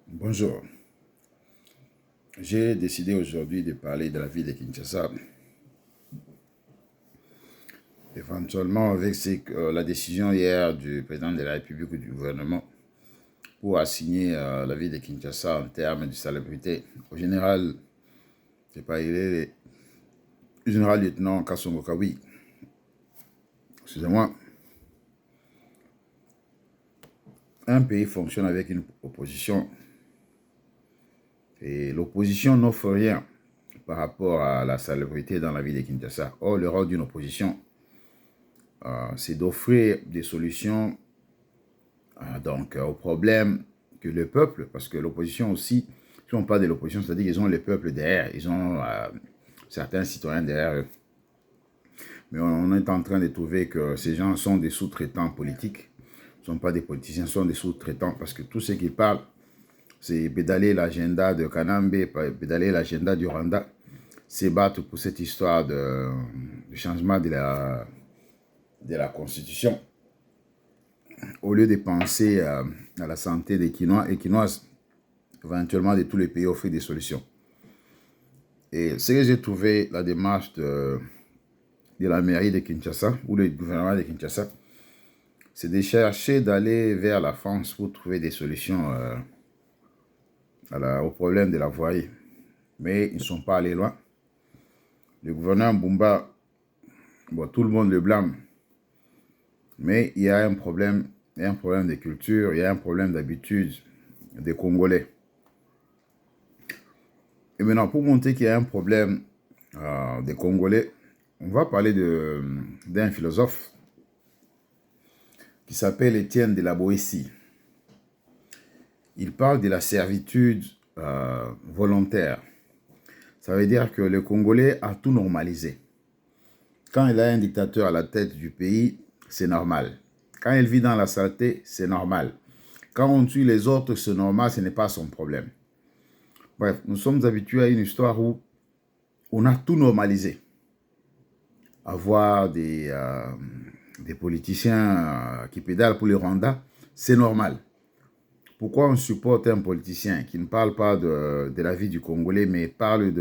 Bonjour. J'ai décidé aujourd'hui de parler de la ville de Kinshasa. Éventuellement, avec la décision hier du président de la République ou du gouvernement pour assigner la ville de Kinshasa en termes de salubrité au général, c'est pas il est le général lieutenant Kasongo Kawi. Excusez-moi. Un pays fonctionne avec une opposition et l'opposition n'offre rien par rapport à la salubrité dans la ville de Kinshasa. Or, le rôle d'une opposition, c'est d'offrir des solutions aux problèmes que le peuple, parce que l'opposition aussi, si on parle de l'opposition, c'est-à-dire qu'ils ont le peuple derrière, ils ont certains citoyens derrière eux. Mais on est en train de trouver que ces gens sont des sous-traitants politiques, ne sont pas des politiciens, sont des sous-traitants, parce que tout ce qu'ils parlent, c'est pédaler l'agenda de Kanambe, pédaler l'agenda du Rwanda, c'est battre pour cette histoire de changement de la Constitution. Au lieu de penser à la santé des Quinois et Quinoises, éventuellement de tous les pays, offrir des solutions. Et ce que j'ai trouvé, la démarche de la mairie de Kinshasa, ou le gouvernement de Kinshasa, c'est de chercher d'aller vers la France pour trouver des solutions au problème de la voirie. Mais ils ne sont pas allés loin. Le gouverneur Mbumba, bon, tout le monde le blâme. Mais il y a un problème de culture, il y a un problème d'habitude des Congolais. Et maintenant, pour montrer qu'il y a un problème des Congolais, on va parler d'un philosophe qui s'appelle Étienne de la Boétie. Il parle de la servitude volontaire. Ça veut dire que le Congolais a tout normalisé. Quand il a un dictateur à la tête du pays, c'est normal. Quand il vit dans la saleté, c'est normal. Quand on tue les autres, c'est normal, ce n'est pas son problème. Bref, nous sommes habitués à une histoire où on a tout normalisé. Avoir des politiciens qui pédalent pour le Rwanda, c'est normal. Pourquoi on supporte un politicien qui ne parle pas de la vie du Congolais, mais parle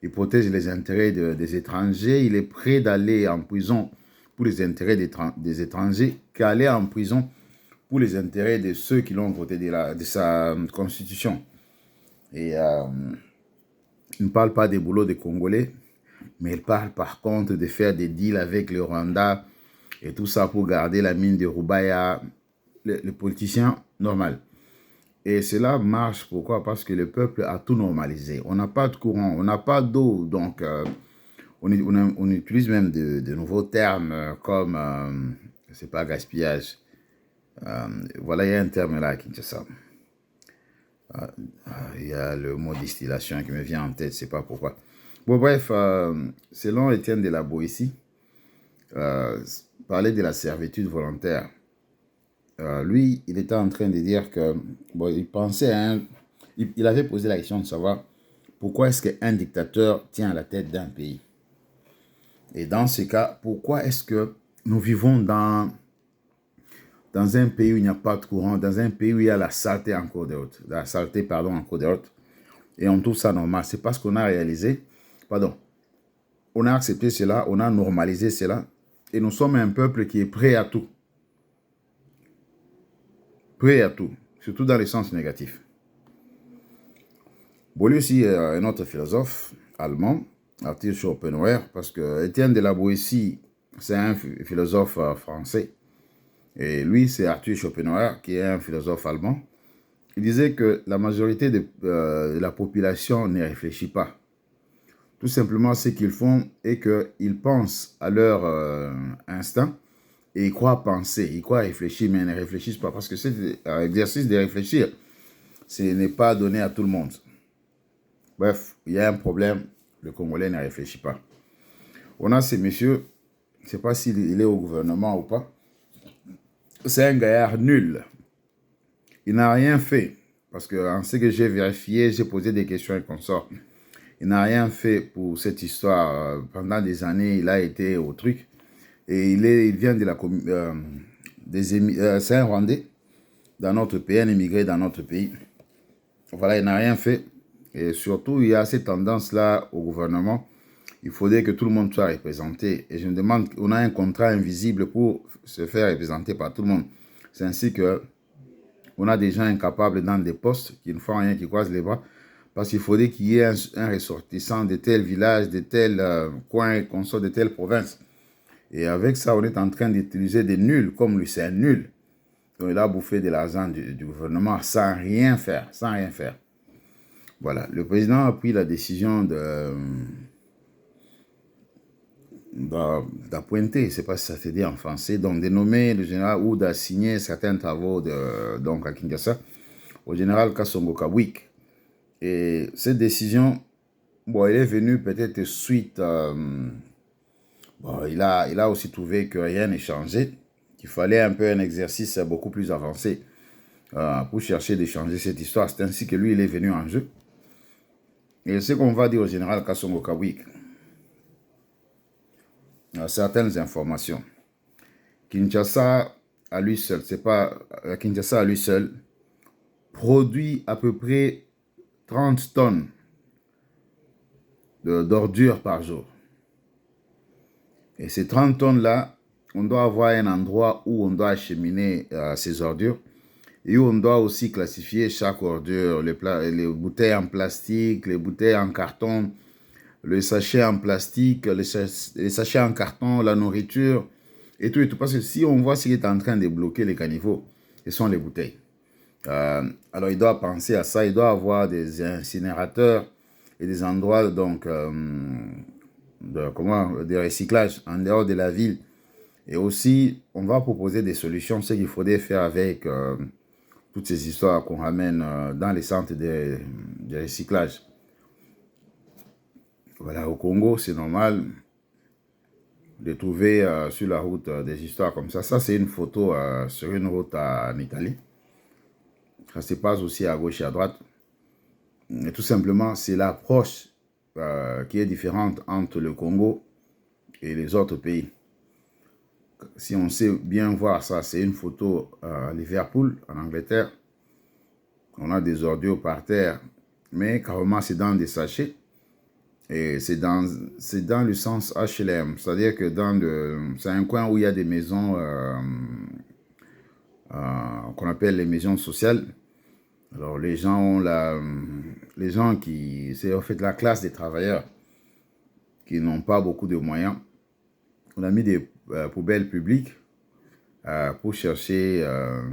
il protège les intérêts des étrangers, il est prêt d'aller en prison pour les intérêts des étrangers qu'aller en prison pour les intérêts de ceux qui l'ont voté de sa constitution. Et il ne parle pas des boulots des Congolais, mais il parle par contre de faire des deals avec le Rwanda et tout ça pour garder la mine de Rubaya, le politicien normal. Et cela marche, pourquoi? Parce que le peuple a tout normalisé. On n'a pas de courant, on n'a pas d'eau, donc on utilise même de nouveaux termes comme, c'est pas gaspillage. Voilà, il y a un terme là à Kinshasa. Il y a le mot distillation qui me vient en tête, je ne sais pas pourquoi. Bon, bref, selon Étienne de la Boétie, parler de la servitude volontaire. Lui, il était en train de dire que, bon, il pensait il avait posé la question de savoir pourquoi est-ce qu'un dictateur tient à la tête d'un pays. Et dans ce cas, pourquoi est-ce que nous vivons dans un pays où il n'y a pas de courant, dans un pays où il y a la saleté en cours de route, et on trouve ça normal? C'est parce qu'on a réalisé, on a accepté cela, on a normalisé cela, et nous sommes un peuple qui est prêt à tout. Prêt à tout, surtout dans le sens négatif. Bon, lui aussi, un autre philosophe allemand, Arthur Schopenhauer, parce que Étienne de la Boétie, c'est un philosophe français. Et lui, c'est Arthur Schopenhauer, qui est un philosophe allemand. Il disait que la majorité de la population ne réfléchit pas. Tout simplement, ce qu'ils font est qu'ils pensent à leur instinct et ils croient penser, ils croient réfléchir, mais ils ne réfléchissent pas. Parce que cet exercice de réfléchir, ce n'est pas donné à tout le monde. Bref, il y a un problème, le Congolais ne réfléchit pas. On a ces messieurs, je ne sais pas s'il est au gouvernement ou pas, c'est un gaillard nul. Il n'a rien fait, parce que en ce que j'ai vérifié, j'ai posé des questions et consorts. Il n'a rien fait pour cette histoire. Pendant des années, il a été au truc. Et il vient de la c'est un Rwandais dans notre pays, un immigré dans notre pays. voilà, il n'a rien fait. Et surtout, il y a cette tendance-là au gouvernement. Il faudrait que tout le monde soit représenté. Et je me demande, on a un contrat invisible pour se faire représenter par tout le monde. C'est ainsi que on a des gens incapables dans des postes qui ne font rien, qui croisent les bras. Parce qu'il faudrait qu'il y ait un ressortissant de tel village, de tel coin, qu'on soit de telle province. Et avec ça, on est en train d'utiliser des nuls, comme lui, c'est un nul. Donc, il a bouffé de l'argent du gouvernement sans rien faire, sans rien faire. Voilà, le président a pris la décision d'appointer, je ne sais pas si ça se dit en français, donc de nommer le général ou d'assigner certains travaux donc à Kinshasa au général Kasongo Kabwik. Et cette décision, bon, elle est venue peut-être suite, bon, il a aussi trouvé que rien n'est changé, qu'il fallait un peu un exercice beaucoup plus avancé pour chercher de changer cette histoire. C'est ainsi que lui, il est venu en jeu. Et ce qu'on va dire au général Kasongo Kabwik, certaines informations. Kinshasa à lui seul, c'est pas Kinshasa à lui seul, produit à peu près 30 tonnes d'ordures par jour. Et ces 30 tonnes-là, on doit avoir un endroit où on doit acheminer ces ordures et où on doit aussi classifier chaque ordure, les bouteilles en plastique, les bouteilles en carton, les sachets en plastique, les sachets en carton, la nourriture et tout. Parce que si on voit ce qui est en train de bloquer les caniveaux, ce sont les bouteilles. Alors il doit penser à ça, il doit avoir des incinérateurs et des endroits donc de recyclage en dehors de la ville. Et aussi, on va proposer des solutions, ce qu'il faudrait faire avec toutes ces histoires qu'on ramène dans les centres de recyclage. Voilà, au Congo, c'est normal de trouver sur la route des histoires comme ça. Ça, c'est une photo sur une route en Italie. Ça se passe aussi à gauche et à droite. Et tout simplement, c'est l'approche qui est différente entre le Congo et les autres pays. Si on sait bien voir ça, c'est une photo à Liverpool, en Angleterre. On a des ordures par terre, mais carrément c'est dans des sachets. Et c'est dans le sens HLM, c'est-à-dire que c'est un coin où il y a des maisons qu'on appelle les maisons sociales. Alors les gens c'est en fait la classe des travailleurs qui n'ont pas beaucoup de moyens. On a mis des poubelles publiques pour chercher,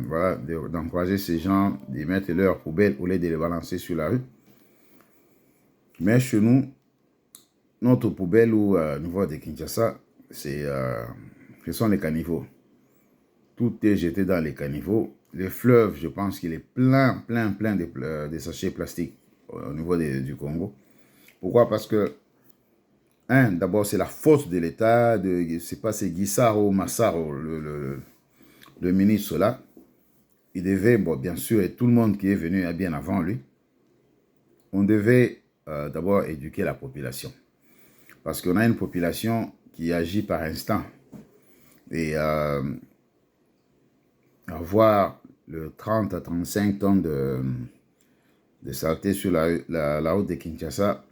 voilà, d'encourager ces gens de mettre leurs poubelles au lieu de les balancer sur la rue. Mais chez nous, notre poubelle au niveau de Kinshasa, ce sont les caniveaux. Tout est jeté dans les caniveaux. Les fleuves, je pense qu'il est plein de sachets plastiques au niveau du Congo. Pourquoi? Parce que, d'abord, c'est la faute de l'État, c'est Guissaro Massaro, le ministre là. Il devait, bon, bien sûr, et tout le monde qui est venu bien avant lui, on devait d'abord éduquer la population. Parce qu'on a une population qui agit par instinct. Et avoir le 30 à 35 tonnes de saleté sur la route de Kinshasa,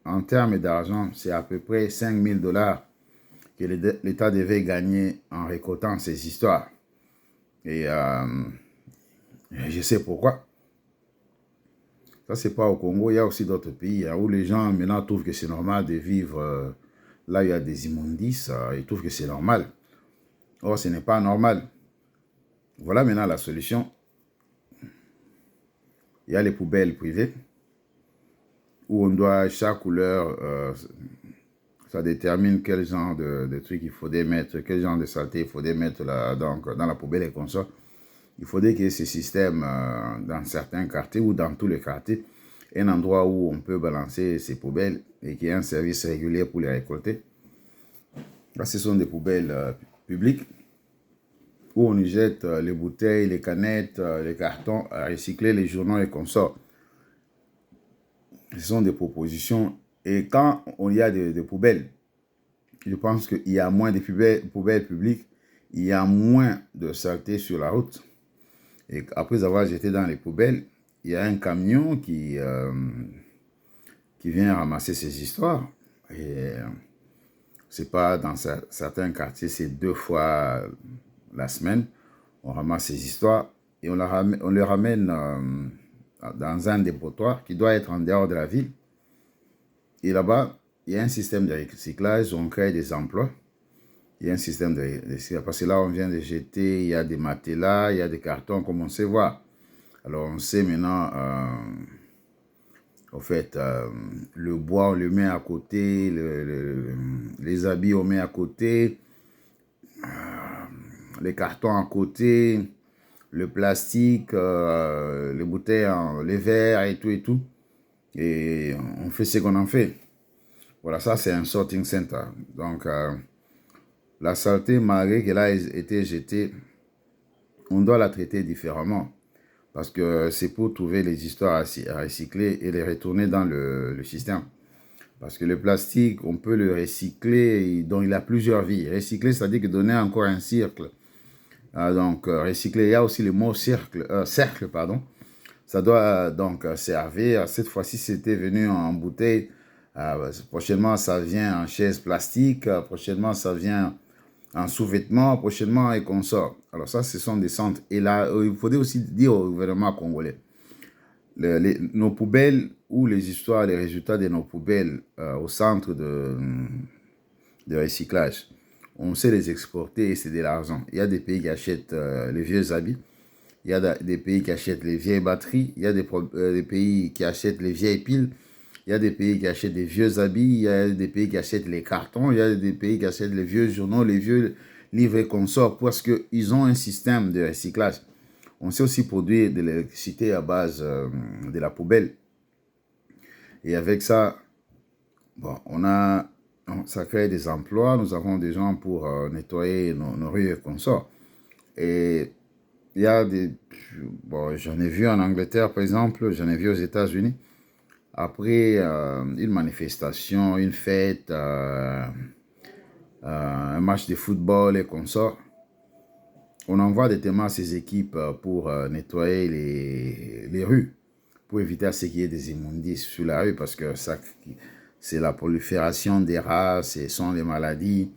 en termes d'argent, c'est à peu près 5 000 $ que l'État devait gagner en récoltant ces histoires. Et je sais pourquoi. Ça, c'est pas au Congo. Il y a aussi d'autres pays où les gens maintenant trouvent que c'est normal de vivre là où il y a des immondices. Ils trouvent que c'est normal. Or, ce n'est pas normal. Voilà maintenant la solution. Il y a les poubelles privées où on doit, chaque couleur, ça détermine quel genre de trucs il faudrait mettre, quel genre de saleté il faudrait mettre donc, dans la poubelle et comme ça. Il faudrait qu'il y ait ce système dans certains quartiers ou dans tous les quartiers, un endroit où on peut balancer ces poubelles et qu'il y ait un service régulier pour les récolter. Là, ce sont des poubelles publiques où on y jette les bouteilles, les canettes, les cartons, à recycler les journaux et consorts. Ce sont des propositions. Et quand il y a des poubelles, je pense qu'il y a moins de poubelles publiques, il y a moins de saleté sur la route. Et après avoir jeté dans les poubelles, il y a un camion qui vient ramasser ces histoires. Et c'est pas dans certains quartiers, c'est 2 fois la semaine. On ramasse ces histoires et on les ramène dans un dépotoir qui doit être en dehors de la ville. Et là-bas, il y a un système de recyclage, on crée des emplois. Il y a un système de recyclage. Parce que là, on vient de jeter, il y a des matelas, il y a des cartons, comme on sait voir. Alors, on sait maintenant, au fait, le bois, on le met à côté, les habits, on met à côté, les cartons à côté, le plastique, les bouteilles, les verres et tout et tout. Et on fait ce qu'on en fait. Voilà, ça c'est un sorting center. Donc, la saleté, malgré qu'elle a été jetée, on doit la traiter différemment. Parce que c'est pour trouver les histoires à recycler et les retourner dans le système. Parce que le plastique, on peut le recycler, donc il a plusieurs vies. Recycler, c'est-à-dire que donner encore un cercle. Donc, recycler, il y a aussi le mot cercle, pardon. Ça doit donc servir. Cette fois-ci, c'était venu en bouteille. Prochainement, ça vient en chaise plastique. Prochainement, ça vient en sous-vêtements. Prochainement, et qu'on sort. Alors ça, ce sont des centres. Et là, il faudrait aussi dire au gouvernement congolais, nos poubelles ou les histoires, les résultats de nos poubelles au centre de recyclage, on sait les exporter et c'est de l'argent. Il y a des pays qui achètent les vieux habits. Il y a des pays qui achètent les vieilles batteries. Il y a des pays qui achètent les vieilles piles. Il y a des pays qui achètent des vieux habits. Il y a des pays qui achètent les cartons. Il y a des pays qui achètent les vieux journaux, les vieux livres et consorts parce qu'ils ont un système de recyclage. On sait aussi produire de l'électricité à base de la poubelle. Et avec ça, bon, ça crée des emplois. Nous avons des gens pour nettoyer nos rues et consorts. Et il y a bon, j'en ai vu en Angleterre, par exemple, j'en ai vu aux États-Unis. Après une manifestation, une fête, un match de football et consorts, on envoie des témoins à ces équipes pour nettoyer les rues, pour éviter à ce qu'il y ait des immondices sur la rue, parce que ça, c'est la prolifération des rats, ce sont les maladies.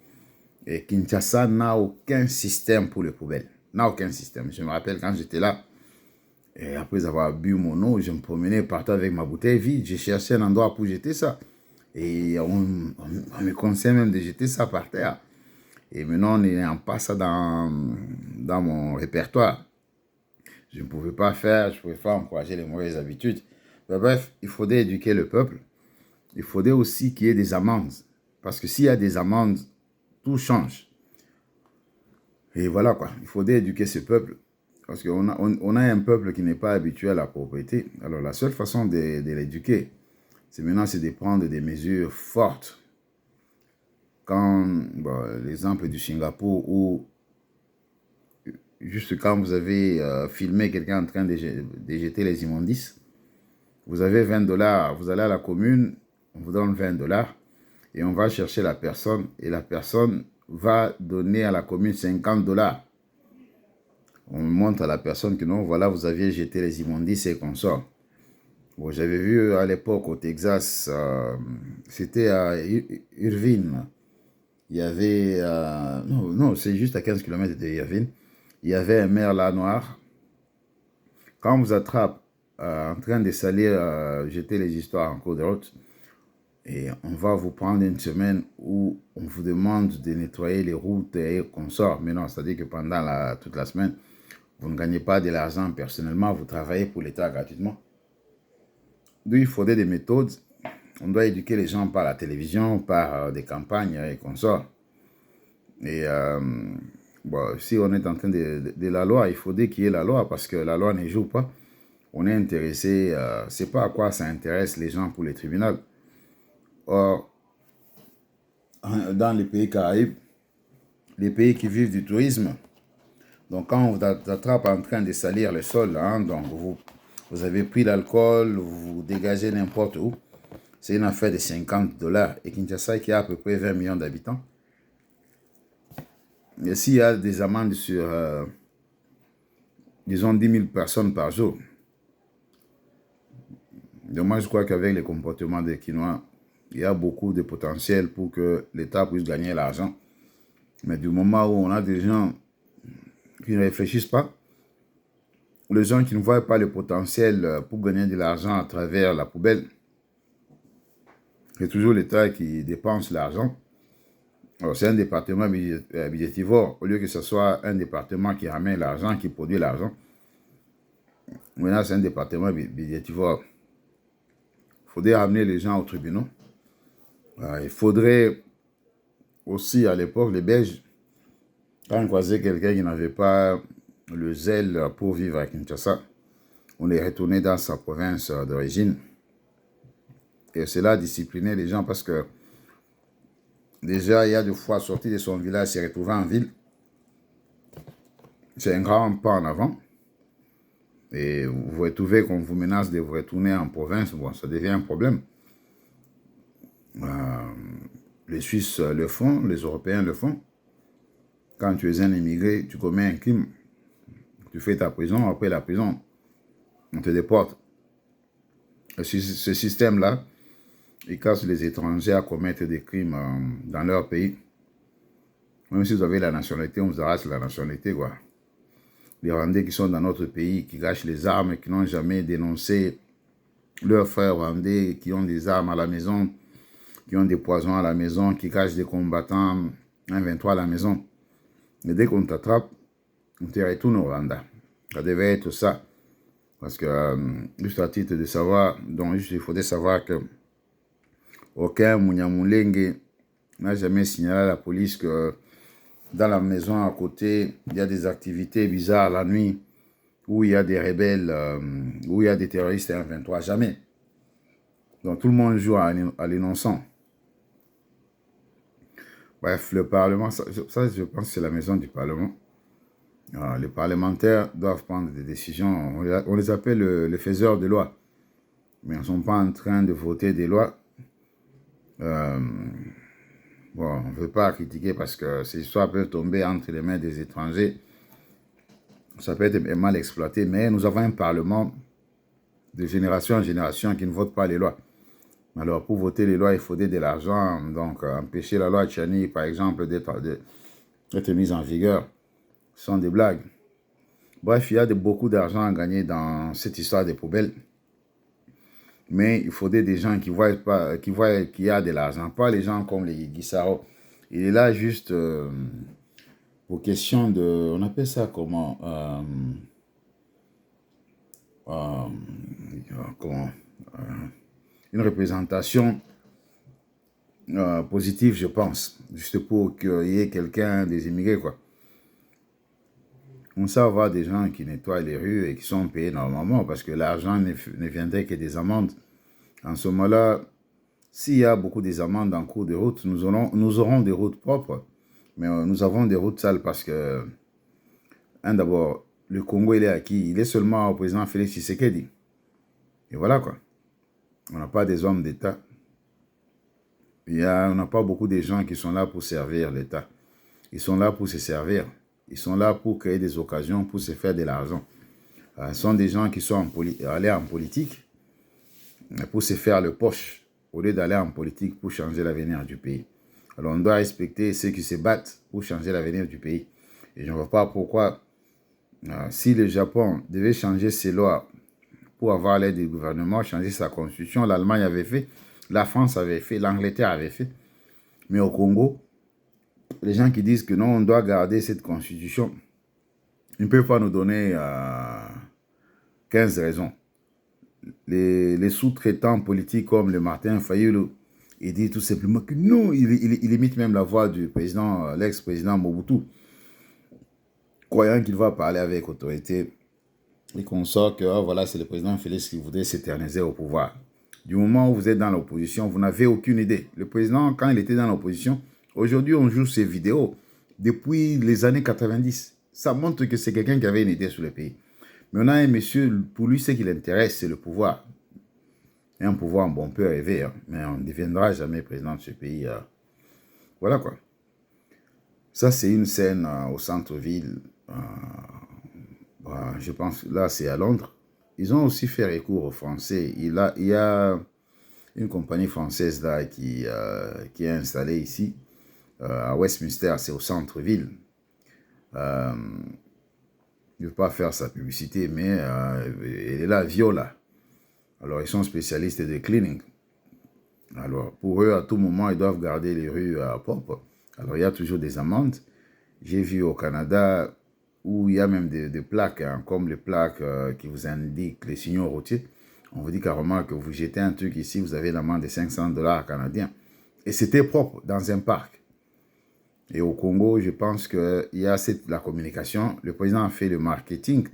Et Kinshasa n'a aucun système pour les poubelles. N'a aucun système. Je me rappelle quand j'étais là, et après avoir bu mon eau, je me promenais partout avec ma bouteille vide. J'ai cherché un endroit pour jeter ça. Et on me conseille même de jeter ça par terre. Et maintenant, on est en passe ça dans mon répertoire. Je ne pouvais pas faire, je ne pouvais pas encourager les mauvaises habitudes. Mais bref, il faudrait éduquer le peuple. Il faudrait aussi qu'il y ait des amendes. Parce que s'il y a des amendes, tout change. Et voilà quoi, il faudrait éduquer ce peuple. Parce qu'on a un peuple qui n'est pas habitué à la propriété. Alors la seule façon de l'éduquer, c'est maintenant de prendre des mesures fortes. Quand, bon, l'exemple du Singapour, où juste quand vous avez filmé quelqu'un en train de jeter les immondices, vous avez 20 $, vous allez à la commune, on vous donne 20 $ et on va chercher la personne et la personne va donner à la commune 50 $. On montre à la personne que non, voilà, vous aviez jeté les immondices et qu'on sort. Bon, j'avais vu à l'époque au Texas, c'était à Irvine. Il y avait, non, c'est juste à 15 km de Irvine. Il y avait un maire là noir. Quand on vous attrape en train de salir, jeter les histoires en cours de route, et on va vous prendre une semaine où on vous demande de nettoyer les routes et qu'on sort. Mais non, c'est-à-dire que pendant toute la semaine, vous ne gagnez pas de l'argent personnellement, vous travaillez pour l'État gratuitement. Donc il faudrait des méthodes. On doit éduquer les gens par la télévision, par des campagnes et qu'on sort. Et bon, si on est en train de la loi, il faudrait qu'il y ait la loi parce que la loi ne joue pas. On est intéressé, c'est pas à quoi ça intéresse les gens pour les tribunaux. Or, dans les pays Caraïbes, les pays qui vivent du tourisme, donc quand on vous attrape en train de salir le sol, hein, donc vous avez pris l'alcool, vous dégagez n'importe où, c'est une affaire de 50 $. Et Kinshasa qui a à peu près 20 millions d'habitants. Et s'il y a des amendes sur, disons, 10 000 personnes par jour, Donc moi, je crois qu'avec les comportements des Quinois, il y a beaucoup de potentiel pour que l'État puisse gagner l'argent. Mais du moment où on a des gens qui ne réfléchissent pas, les gens qui ne voient pas le potentiel pour gagner de l'argent à travers la poubelle, c'est toujours l'État qui dépense l'argent. C'est un département budgétivore, au lieu que ce soit un département qui ramène l'argent, qui produit l'argent. Maintenant, c'est un département budgétivore. Il faudrait ramener les gens aux tribunaux. Il faudrait aussi, à l'époque, les Belges, quand on croisait quelqu'un qui n'avait pas le zèle pour vivre à Kinshasa, on les retournait dans sa province d'origine. Et cela disciplinait les gens parce que déjà, il y a deux fois sorti de son village, s'est retrouvé en ville. C'est un grand pas en avant. Et vous vous retrouvez qu'on vous menace de vous retourner en province, bon, ça devient un problème. Les Suisses le font, les Européens le font. Quand tu es un immigré, tu commets un crime, tu fais ta prison, après la prison, on te déporte. Ce système-là, il casse les étrangers à commettre des crimes dans leur pays. Même si vous avez la nationalité, on vous arrache la nationalité, quoi. Les Rwandais qui sont dans notre pays, qui gâchent les armes, qui n'ont jamais dénoncé leurs frères Rwandais, qui ont des armes à la maison, qui ont des poisons à la maison, qui cachent des combattants 1-23 à la maison. Et dès qu'on t'attrape, on te retourne au Rwanda. Ça devait être ça. Parce que, juste à titre de savoir, donc juste il faudrait savoir que aucun Munyamulenge n'a jamais signalé à la police que dans la maison à côté, il y a des activités bizarres la nuit, où il y a des rebelles, où il y a des terroristes 1-23, jamais. Donc tout le monde joue à l'innocent. Bref, le Parlement, ça je pense que c'est la maison du Parlement. Les parlementaires doivent prendre des décisions. On les appelle les faiseurs de lois. Mais ils ne sont pas en train de voter des lois. Bon, on ne veut pas critiquer parce que ces histoires peuvent tomber entre les mains des étrangers. Ça peut être mal exploité, mais nous avons un Parlement de génération en génération qui ne vote pas les lois. Alors, pour voter les lois, il faudrait de l'argent. Donc, empêcher la loi Tchani, par exemple, d'être mise en vigueur, sont des blagues. Bref, il y a beaucoup d'argent à gagner dans cette histoire des poubelles. Mais il faudrait des gens qui voient qu'il y a de l'argent, pas les gens comme les Guissaro. Il est là juste pour question de, on appelle ça comment, une représentation positive, je pense, juste pour qu'il y ait quelqu'un, des immigrés, quoi. On sait avoir des gens qui nettoient les rues et qui sont payés normalement parce que l'argent ne viendrait que des amendes. En ce moment-là, s'il y a beaucoup des amendes en cours de route, nous aurons des routes propres. Mais nous avons des routes sales parce que, d'abord, le Congo, il est acquis. Il est seulement au président Félix Tshisekedi. Et voilà, quoi. On n'a pas des hommes d'État. On n'a pas beaucoup de gens qui sont là pour servir l'État. Ils sont là pour se servir. Ils sont là pour créer des occasions, pour se faire de l'argent. Ce sont des gens qui sont allés en politique pour se faire le poche, au lieu d'aller en politique pour changer l'avenir du pays. Alors on doit respecter ceux qui se battent pour changer l'avenir du pays. Et je ne vois pas pourquoi, si le Japon devait changer ses lois pour avoir l'aide du gouvernement, changer sa constitution, l'Allemagne avait fait, la France avait fait, l'Angleterre avait fait. Mais au Congo, les gens qui disent que non, on doit garder cette constitution, ils ne peuvent pas nous donner 15 raisons. Les sous-traitants politiques comme le Martin Fayulu, il dit tout simplement que non, il imite même la voix du président, l'ex-président Mobutu, croyant qu'il va parler avec autorité et qu'on sort que voilà, c'est le président Félix qui voudrait s'éterniser au pouvoir. Du moment où vous êtes dans l'opposition, vous n'avez aucune idée. Le président, quand il était dans l'opposition, aujourd'hui on joue ses vidéos depuis les années 90. Ça montre que c'est quelqu'un qui avait une idée sur le pays. Mais on a un monsieur, pour lui, ce qui l'intéresse, c'est le pouvoir. Et un pouvoir, bon, on peut rêver, hein, mais on ne deviendra jamais président de ce pays. Voilà, quoi. Ça, c'est une scène au centre-ville. Je pense, là, c'est à Londres. ils ont aussi fait recours aux Français. Il y a une compagnie française là qui est installée ici, à Westminster, c'est au centre-ville. Je ne veux pas faire sa publicité, mais elle est là, Viola. Alors, ils sont spécialistes de cleaning. Alors, pour eux, à tout moment, ils doivent garder les rues propres. Alors, il y a toujours des amendes. J'ai vu au Canada où il y a même des plaques, hein, comme les plaques qui vous indiquent les signaux routiers. On vous dit carrément que vous jetez un truc ici, vous avez l'amende de 500 $ canadiens. Et c'était propre, dans un parc. Et au Congo, je pense qu'il y a la communication. Le président a fait le marketing.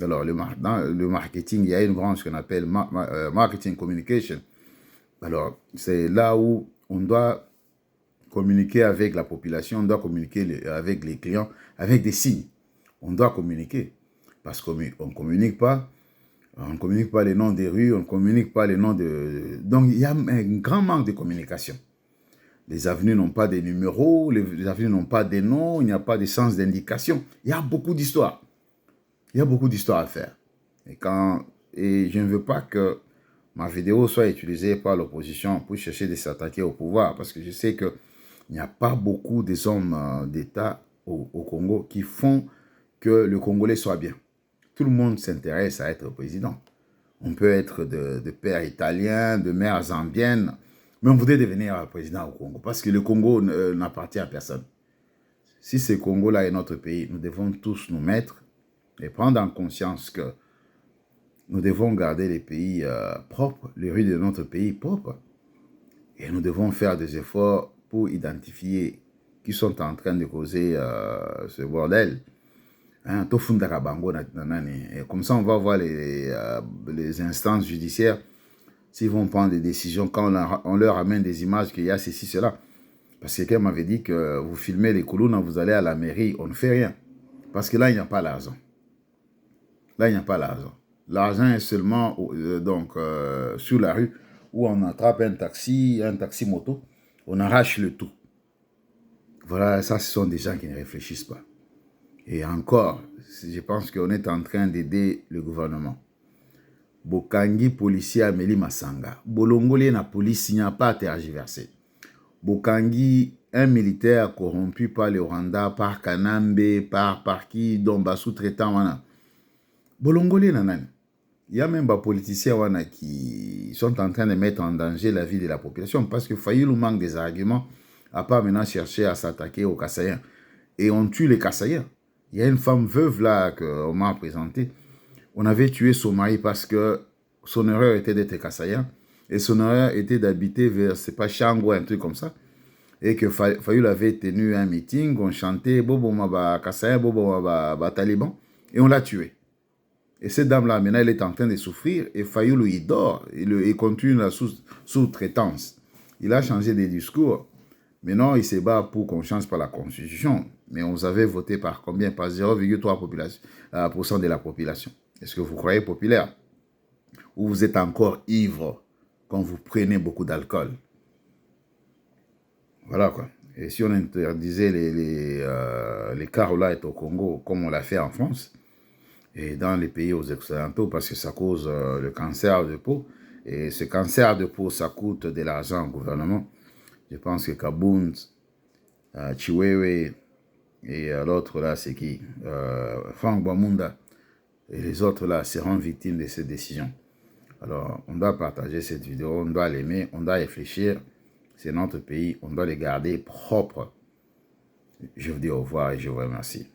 Alors, dans le marketing, il y a une branche qu'on appelle marketing communication. Alors, c'est là où on doit communiquer avec la population, on doit communiquer avec les clients, avec des signes. On doit communiquer. Parce qu'on ne communique pas. On ne communique pas les noms des rues, on ne communique pas les noms de... Donc, il y a un grand manque de communication. Les avenues n'ont pas de numéros, les avenues n'ont pas de noms, il n'y a pas de sens d'indication. Il y a beaucoup d'histoires. Il y a beaucoup d'histoires à faire. Et je ne veux pas que ma vidéo soit utilisée par l'opposition pour chercher de s'attaquer au pouvoir, parce que je sais qu'il n'y a pas beaucoup des hommes d'État au Congo qui font que le Congolais soit bien. Tout le monde s'intéresse à être président. On peut être de père italien, de mère zambienne, mais on voudrait devenir président au Congo, parce que le Congo n'appartient à personne. Si ce Congo-là est notre pays, nous devons tous nous mettre et prendre en conscience que nous devons garder les pays propres, les rues de notre pays propres. Et nous devons faire des efforts pour identifier qui sont en train de causer ce bordel. Hein, et comme ça, on va voir les instances judiciaires s'ils vont prendre des décisions quand on leur amène des images qu'il y a ceci, cela. Parce que quelqu'un m'avait dit que vous filmez les colonnes, vous allez à la mairie, on ne fait rien. Parce que là, il n'y a pas l'argent. Là, il n'y a pas l'argent. L'argent est seulement sur la rue où on attrape un taxi moto, on arrache le tout. Voilà, ça, ce sont des gens qui ne réfléchissent pas. Et encore, je pense qu'on est en train d'aider le gouvernement. Bokangi policier Amélie Massanga. Bolongolé na police, il n'y a pas à tergiverser. Bokangi, un militaire corrompu par le Rwanda, par Kanambe, par qui, Domba sous-traitant, wana. Bolongolé nanan. Il y a même des politiciens wana qui sont en train de mettre en danger la vie de la population parce que Fayulu manque des arguments, à part maintenant chercher à s'attaquer aux Kassaïens. Et on tue les Kassaïens. Il y a une femme veuve là qu'on m'a présentée. On avait tué son mari parce que son erreur était d'être Kassaïen et son erreur était d'habiter vers, c'est pas Chango, un truc comme ça. Et que Fayulu avait tenu un meeting, on chantait Bobo Maba Kassaïen, Bobo Maba Taliban, et on l'a tué. Et cette dame-là, maintenant, elle est en train de souffrir et Fayulu, il dort, il continue la sous-traitance. Il a changé de discours. Maintenant, il se bat pour qu'on change par la Constitution. Mais on avait voté par combien? Par 0,3% de la population. Est-ce que vous croyez populaire? Ou vous êtes encore ivre quand vous prenez beaucoup d'alcool? Voilà quoi. Et si on interdisait les carolettes au Congo, comme on l'a fait en France, et dans les pays aux occidentaux, parce que ça cause le cancer de peau, et ce cancer de peau, ça coûte de l'argent au gouvernement. Je pense que Kabound, Chiwewe, et l'autre là, c'est qui? Frank Bamunda, et les autres là seront victimes de ces décisions. Alors, on doit partager cette vidéo, on doit l'aimer, on doit réfléchir. C'est notre pays, on doit les garder propres. Je vous dis au revoir et je vous remercie.